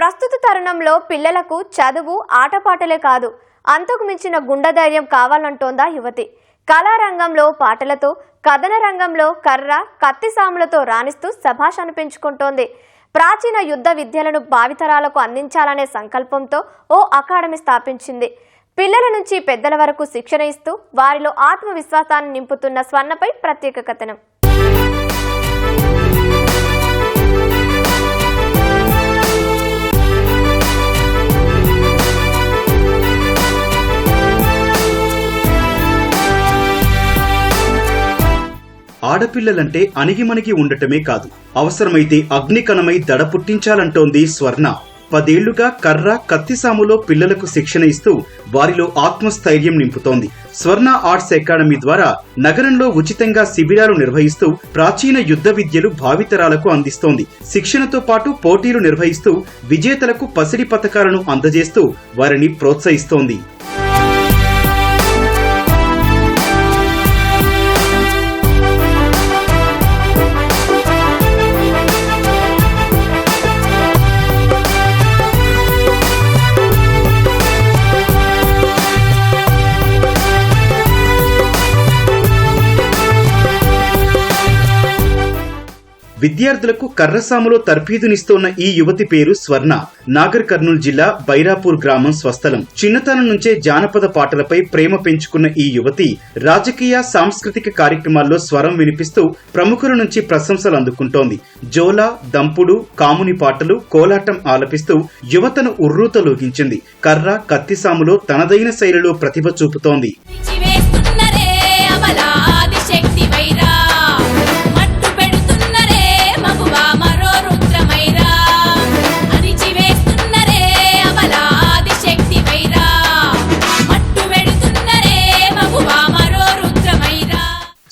ప్రస్తుత తరుణంలో పిల్లలకు చదువు ఆటపాటలే కాదు అంతకు మించిన గుండెధైర్యం కావాలంటోందా యువతి. కళారంగంలో పాటలతో, కథన రంగంలో కర్ర కత్తి సాములతో రాణిస్తూ శభాష్ అనిపించుకుంటోంది. ప్రాచీన యుద్ధ విద్యలను భావితరాలకు అందించాలనే సంకల్పంతో ఓ అకాడమీ స్థాపించింది. పిల్లల నుంచి పెద్దల వరకు శిక్షణ ఇస్తూ వారిలో ఆత్మవిశ్వాసాన్ని నింపుతున్న స్వర్ణపై ప్రత్యేక కథనం. ఆడపిల్లలంటే అణిగిమణిగి ఉండటమే కాదు, అవసరమైతే అగ్నికణమై దడ పుట్టించాలంటోంది స్వర్ణ. 10 ఏళ్లుగా కర్ర కత్తిసాములో పిల్లలకు శిక్షణ ఇస్తూ వారిలో ఆత్మస్థైర్యం నింపుతోంది. స్వర్ణ ఆర్ట్స్ అకాడమీ ద్వారా నగరంలో ఉచితంగా శిబిరాలు నిర్వహిస్తూ ప్రాచీన యుద్ధ విద్యలు భావితరాలకు అందిస్తోంది. శిక్షణతో పాటు పోటీలు నిర్వహిస్తూ విజేతలకు పసిడి పతకాలను అందజేస్తూ వారిని ప్రోత్సహిస్తోంది. విద్యార్థులకు కర్రసాములో తర్ఫీదునిస్తోన్న ఈ యువతి పేరు స్వర్ణ. నాగర్ కర్నూలు జిల్లా బైరాపూర్ గ్రామం స్వస్థలం. చిన్నతనం నుంచే జానపద పాటలపై ప్రేమ పెంచుకున్న ఈ యువతి రాజకీయ సాంస్కృతిక కార్యక్రమాల్లో స్వరం వినిపిస్తూ ప్రముఖుల నుంచి ప్రశంసలు అందుకుంటోంది. జోల, దంపుడు, కాముని పాటలు, కోలాటం ఆలపిస్తూ యువతను ఉర్రూతలూగించింది. కర్ర కత్తిసాములో తనదైన శైలిలో ప్రతిభ చూపుతోంది.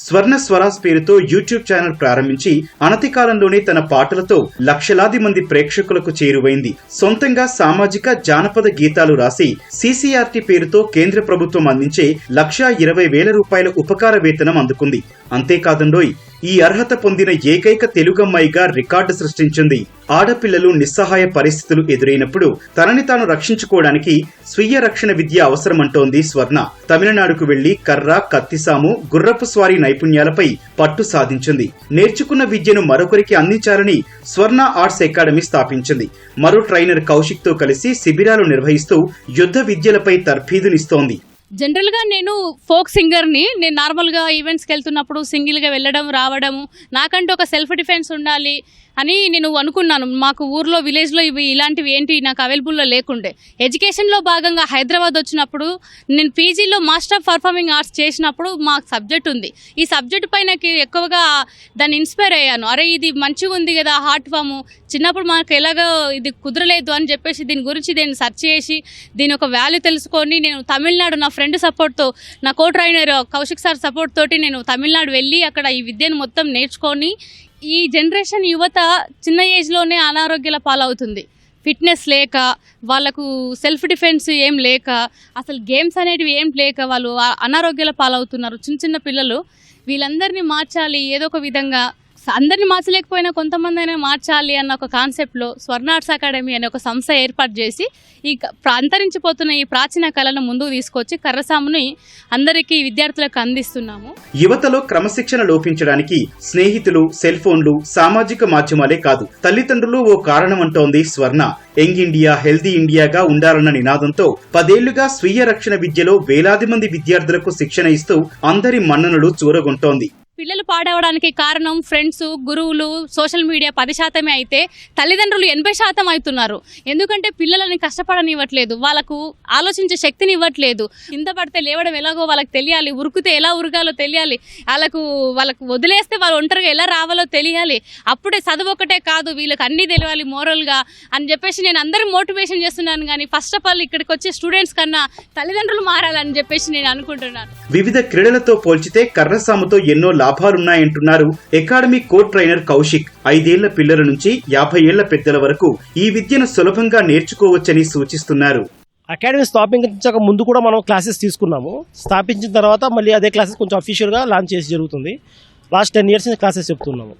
స్వర్ణ స్వరాజ్ పేరుతో యూట్యూబ్ ఛానల్ ప్రారంభించి అనతి కాలంలోనే తన పాటలతో లక్షలాది మంది ప్రేక్షకులకు చేరువైంది. సొంతంగా సామాజిక జానపద గీతాలు రాసి CCRT పేరుతో కేంద్ర ప్రభుత్వం అందించే ₹1,20,000 ఉపకార వేతనం అందుకుంది. అంతేకాదండోయ్, ఈ అర్హత పొందిన ఏకైక తెలుగమ్మాయిగా రికార్డు సృష్టించింది. ఆడపిల్లలు నిస్సహాయ పరిస్థితులు ఎదురైనప్పుడు తనని తాను రక్షించుకోవడానికి స్వీయ రక్షణ విద్య అవసరమంటోంది స్వర్ణ. తమిళనాడుకు వెళ్లి కర్ర, కత్తిసాము, గుర్రపు స్వారీ నైపుణ్యాలపై పట్టు సాధించింది. నేర్చుకున్న విద్యను మరొకరికి అందించాలని స్వర్ణ ఆర్ట్స్ అకాడమీ స్థాపించింది. మరో ట్రైనర్ కౌశిక్ తో కలిసి శిబిరాలు నిర్వహిస్తూ యుద్ధ విద్యలపై తర్ఫీదునిస్తోంది. జనరల్గా నేను ఫోక్ సింగర్ని. నేను నార్మల్గా ఈవెంట్స్కి వెళ్తున్నప్పుడు సింగిల్గా వెళ్ళడం రావడము, నాకంటూ ఒక సెల్ఫ్ డిఫెన్స్ ఉండాలి అని నేను అనుకున్నాను. మాకు ఊర్లో విలేజ్లో ఇలాంటివి ఏంటి నాకు అవైలబుల్లో లేకుండే. ఎడ్యుకేషన్లో భాగంగా హైదరాబాద్ వచ్చినప్పుడు నేను పీజీలో మాస్టర్ ఆఫ్ పర్ఫార్మింగ్ ఆర్ట్స్ చేసినప్పుడు మాకు సబ్జెక్ట్ ఉంది. ఈ సబ్జెక్ట్ పైన ఎక్కువగా దాన్ని ఇన్స్పైర్ అయ్యాను. అరే ఇది మంచిగా ఉంది కదా హార్ట్ ఫాము, చిన్నప్పుడు మనకు ఎలాగో ఇది కుదరలేదు అని చెప్పేసి దీని గురించి నేను సెర్చ్ చేసి దీని ఒక వాల్యూ తెలుసుకొని నేను తమిళనాడు నా ఫ్రెండ్ సపోర్ట్తో, నా కో ట్రైనర్ కౌశిక్ సార్ సపోర్ట్ తోటి నేను తమిళనాడు వెళ్ళి అక్కడ ఈ విద్యను మొత్తం నేర్చుకొని, ఈ జనరేషన్ యువత చిన్న ఏజ్లోనే అనారోగ్యాల పాలవుతుంది. ఫిట్నెస్ లేక, వాళ్ళకు సెల్ఫ్ డిఫెన్స్ ఏం లేక, అసలు గేమ్స్ అనేటివి ఏం లేక వాళ్ళు అనారోగ్యాల పాలవుతున్నారు. చిన్న చిన్న పిల్లలు. వీళ్ళందరినీ మార్చాలి ఏదో ఒక విధంగా. అందరినీ మార్చలేకపోయినా కొంతమంది అయినా మార్చాలి అన్న ఒక కాన్సెప్ట్లో స్వర్ణ ఆర్ట్స్ అకాడమీ అనే ఒక సంస్థ ఏర్పాటు చేసి ఈ అంతరించిపోతున్న ఈ ప్రాచీన కళను ముందుకు తీసుకొచ్చి కర్రసాముని అందరికీ విద్యార్థులకు అందిస్తున్నాము. యువతలో క్రమశిక్షణ లోపించడానికి స్నేహితులు, సెల్ ఫోన్లు, సామాజిక మాధ్యమాలే కాదు, తల్లిదండ్రులు ఓ కారణమంటోంది స్వర్ణ. యంగ్ ఇండియా హెల్దీ ఇండియాగా ఉండాలన్న నినాదంతో 10 ఏళ్లుగా స్వీయ రక్షణ విద్యలో వేలాది మంది విద్యార్థులకు శిక్షణ ఇస్తూ అందరి మన్ననలు చూరగొంటోంది. పిల్లలు పాడవడానికి కారణం ఫ్రెండ్స్, గురువులు, సోషల్ మీడియా 10% అయితే తల్లిదండ్రులు 80% అవుతున్నారు. ఎందుకంటే పిల్లలని కష్టపడనివ్వట్లేదు, వాళ్ళకు ఆలోచించే శక్తిని ఇవ్వట్లేదు. కింద పడితే లేవడం ఎలాగో వాళ్ళకి తెలియాలి, ఉరికితే ఎలా ఉరగాలో తెలియాలి, వాళ్ళకు వదిలేస్తే వాళ్ళు ఒంటరిగా ఎలా రావాలో తెలియాలి. అప్పుడే చదువు ఒకటే కాదు, వీళ్ళకి అన్నీ తెలియాలి మోరల్గా అని చెప్పేసి నేను అందరూ మోటివేషన్ చేస్తున్నాను. కానీ ఫస్ట్ ఆఫ్ ఆల్ ఇక్కడికి వచ్చే స్టూడెంట్స్ కన్నా తల్లిదండ్రులు మారాలని చెప్పేసి నేను అనుకుంటున్నాను. వివిధ క్రీడలతో పోల్చితే కర్రసాముతో ఎన్నో లాభాలున్నాయంటున్నారు అకాడమీ కో ట్రైనర్ కౌశిక్. 5 ఏళ్ల పిల్లల నుంచి 50 ఏళ్ల పెద్దల వరకు ఈ విద్యను సులభంగా నేర్చుకోవచ్చని సూచిస్తున్నారు. అకాడమీ స్థాపించక ముందు కూడా మనం క్లాసెస్ తీసుకున్నాము. స్థాపించిన తర్వాత మళ్ళీ అదే క్లాసెస్ కొంచెం అఫీషియల్గా లాంచ్ చేసి జరుగుతుంది. లాస్ట్ 10 years నుంచి క్లాసెస్ చెప్తున్నాము.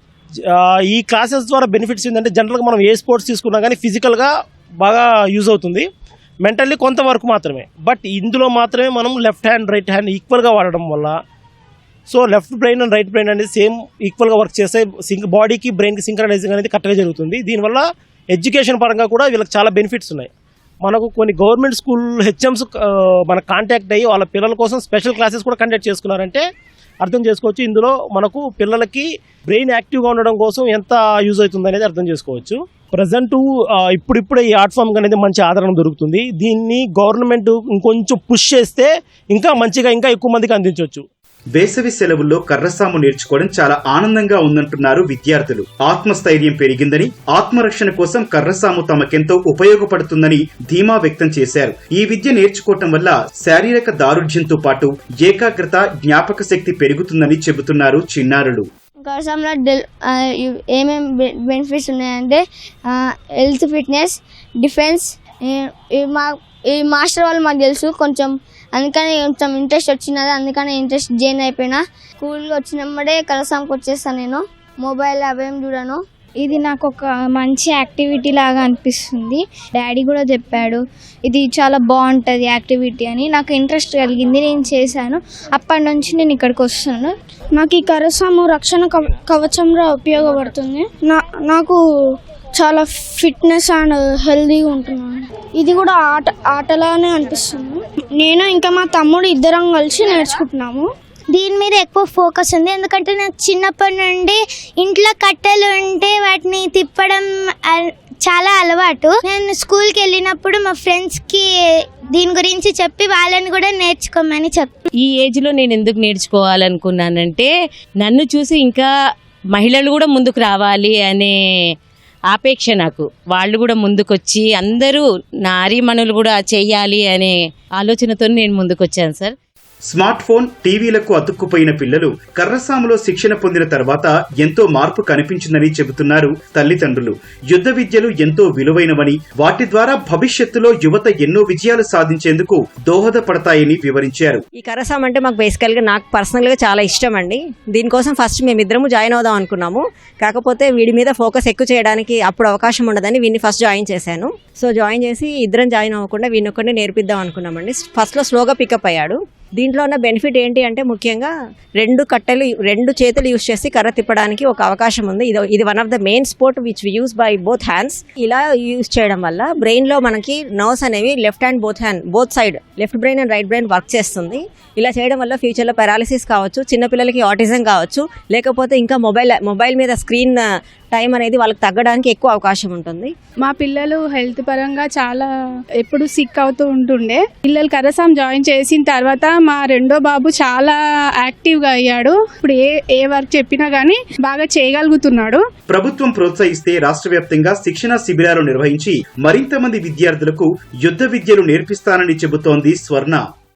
ఈ క్లాసెస్ ద్వారా బెనిఫిట్స్ ఏంటంటే జనరల్గా మనం ఏ స్పోర్ట్స్ తీసుకున్నా కానీ ఫిజికల్గా బాగా యూజ్ అవుతుంది, మెంటల్లీ కొంతవరకు మాత్రమే. బట్ ఇందులో మాత్రమే మనం లెఫ్ట్ హ్యాండ్ రైట్ హ్యాండ్ ఈక్వల్గా వాడడం వల్ల, so left brain and right brain అనేది సేమ్ ఈక్వల్గా వర్క్ చేస్తే బాడీకి బ్రెయిన్కి సింక్రనైజింగ్ అనేది కరెక్ట్గా జరుగుతుంది. దీనివల్ల ఎడ్యుకేషన్ పరంగా కూడా వీళ్ళకి చాలా బెనిఫిట్స్ ఉన్నాయి. మనకు కొన్ని గవర్నమెంట్ స్కూల్ హెచ్ఎమ్స్ మన కాంటాక్ట్ అయ్యి వాళ్ళ పిల్లల కోసం స్పెషల్ క్లాసెస్ కూడా కండక్ట్ చేసుకున్నారంటే అర్థం చేసుకోవచ్చు ఇందులో మనకు పిల్లలకి బ్రెయిన్ యాక్టివ్గా ఉండడం కోసం ఎంత యూజ్ అవుతుంది అనేది అర్థం చేసుకోవచ్చు. ప్రజెంట్ ఇప్పుడిప్పుడే ఈ ఆర్ట్ ఫామ్ అనేది మంచి ఆదరణ దొరుకుతుంది. దీన్ని గవర్నమెంట్ ఇంకొంచెం పుష్ చేస్తే ఇంకా మంచిగా ఇంకా ఎక్కువ మందికి అందించవచ్చు. వేసవి సెలవుల్లో కర్రసాము నేర్చుకోవడం చాలా ఆనందంగా ఉందంటున్నారు విద్యార్థులు. ఆత్మస్థైర్యం పెరిగిందని, ఆత్మరక్షణ కోసం కర్రసాము తమకెంతో ఉపయోగపడుతుందని ధీమా వ్యక్తం చేశారు. ఈ విద్య నేర్చుకోవటం వల్ల శారీరక దారుఢ్యంతో పాటు ఏకాగ్రత, జ్ఞాపక శక్తి పెరుగుతుందని చెబుతున్నారు చిన్నారులు. కర్రసాములో ఏమేమి బెనిఫిట్స్ ఉన్నాయంటే హెల్త్, ఫిట్నెస్, డిఫెన్స్. ఈ మాస్టర్ వాళ్ళు మాకు తెలుసు కొంచెం, అందుకని కొంచెం ఇంట్రెస్ట్ వచ్చినది, అందుకని ఇంట్రెస్ట్ జాయిన్ అయిపోయినా. స్కూల్కి వచ్చినప్పుడే కర్రసాముకి వచ్చేస్తాను. నేను మొబైల్ అవేం చూడను. ఇది నాకు ఒక మంచి యాక్టివిటీ లాగా అనిపిస్తుంది. డాడీ కూడా చెప్పాడు ఇది చాలా బాగుంటుంది యాక్టివిటీ అని. నాకు ఇంట్రెస్ట్ కలిగింది, నేను చేశాను. అప్పటి నుంచి నేను ఇక్కడికి వస్తున్నాను. నాకు ఈ కర్రసాము రక్షణ కవచంగా ఉపయోగపడుతుంది. నాకు చాలా ఫిట్నెస్ అండ్ హెల్దీగా ఉంటున్నాను. ఇది కూడా ఆటలానే అనిపిస్తుంది. నేను ఇంకా మా తమ్ముడు ఇద్దరం కలిసి నేర్చుకుంటున్నాము. దీని మీద ఎక్కువ ఫోకస్ ఉంది, ఎందుకంటే నాకు చిన్నప్పటి నుండి ఇంట్లో కట్టెలు ఉంటే వాటిని తిప్పడం చాలా అలవాటు. నేను స్కూల్కి వెళ్ళినప్పుడు మా ఫ్రెండ్స్కి దీని గురించి చెప్పి వాళ్ళని కూడా నేర్చుకోమని చెప్పి. ఈ ఏజ్లో నేను ఎందుకు నేర్చుకోవాలనుకున్నానంటే నన్ను చూసి ఇంకా మహిళలు కూడా ముందుకు రావాలి అనే ఆపేక్ష నాకు. వాళ్ళు కూడా ముందుకొచ్చి అందరూ నారీమణులు కూడా చెయ్యాలి అనే ఆలోచనతో నేను ముందుకొచ్చాను సార్. స్మార్ట్ ఫోన్, టీవీలకు అతుక్కుపోయిన పిల్లలు కర్రసాములో శిక్షణ పొందిన తర్వాత ఎంతో మార్పు కనిపించిందని చెబుతున్నారు తల్లిదండ్రులు. యుద్ధ విద్యలు ఎంతో విలువైనవని, వాటి ద్వారా భవిష్యత్తులో యువత ఎన్నో విజయాలు సాధించేందుకు దోహదపడతాయని వివరించారు. ఈ కర్రసాము అంటే మాకు బేసికల్గా నాకు పర్సనల్గా చాలా ఇష్టం అండి. దీనికోసం ఫస్ట్ మేమిద్దరము జాయిన్ అవుదాం అనుకున్నాము. కాకపోతే వీడి మీద ఫోకస్ ఎక్కువ చేయడానికి అప్పుడు అవకాశం ఉండదని వీడిని ఫస్ట్ జాయిన్ చేశాను. సో జాయిన్ చేసి ఇద్దరం జాయిన్ అవ్వకుండా వీడిని ఒక్కడిని నేర్పిద్దాం అనుకున్నామండి. ఫస్ట్లో స్లోగా పికప్ అయ్యాడు. దీంట్లో ఉన్న బెనిఫిట్ ఏంటి అంటే ముఖ్యంగా రెండు చేతులు యూజ్ చేసి కర్ర తిప్పడానికి ఒక అవకాశం ఉంది. ఇది one of the main sport which we use by both hands. ఇలా యూజ్ చేయడం వల్ల బ్రెయిన్లో మనకి నర్వ్స్ అనేవి left hand both side left brain and right brain work చేస్తుంది. ఇలా చేయడం వల్ల ఫ్యూచర్లో పారాలిసిస్ కావచ్చు, చిన్నపిల్లలకి ఆటిజం కావచ్చు, లేకపోతే ఇంకా మొబైల్ మీద స్క్రీన్ టైం అనేది వాళ్ళకి తగ్గడానికి ఎక్కువ అవకాశం ఉంటుంది. మా పిల్లలు హెల్త్ పరంగా చాలా ఎప్పుడు సిక్ అవుతూ ఉంటుండే. పిల్లలు కర్రసాము జాయిన్ చేసిన తర్వాత మా రెండో బాబు చాలా యాక్టివ్గా అయ్యాడు. ఇప్పుడు ఏ వర్క్ చెప్పినా కానీ బాగా చేయగలుగుతున్నాడు. ప్రభుత్వం ప్రోత్సహిస్తే రాష్ట్ర వ్యాప్తంగా శిక్షణ శిబిరాలు నిర్వహించి మరింత మంది విద్యార్థులకు యుద్ధ విద్యలు నేర్పిస్తానని చెబుతోంది స్వర్ణ.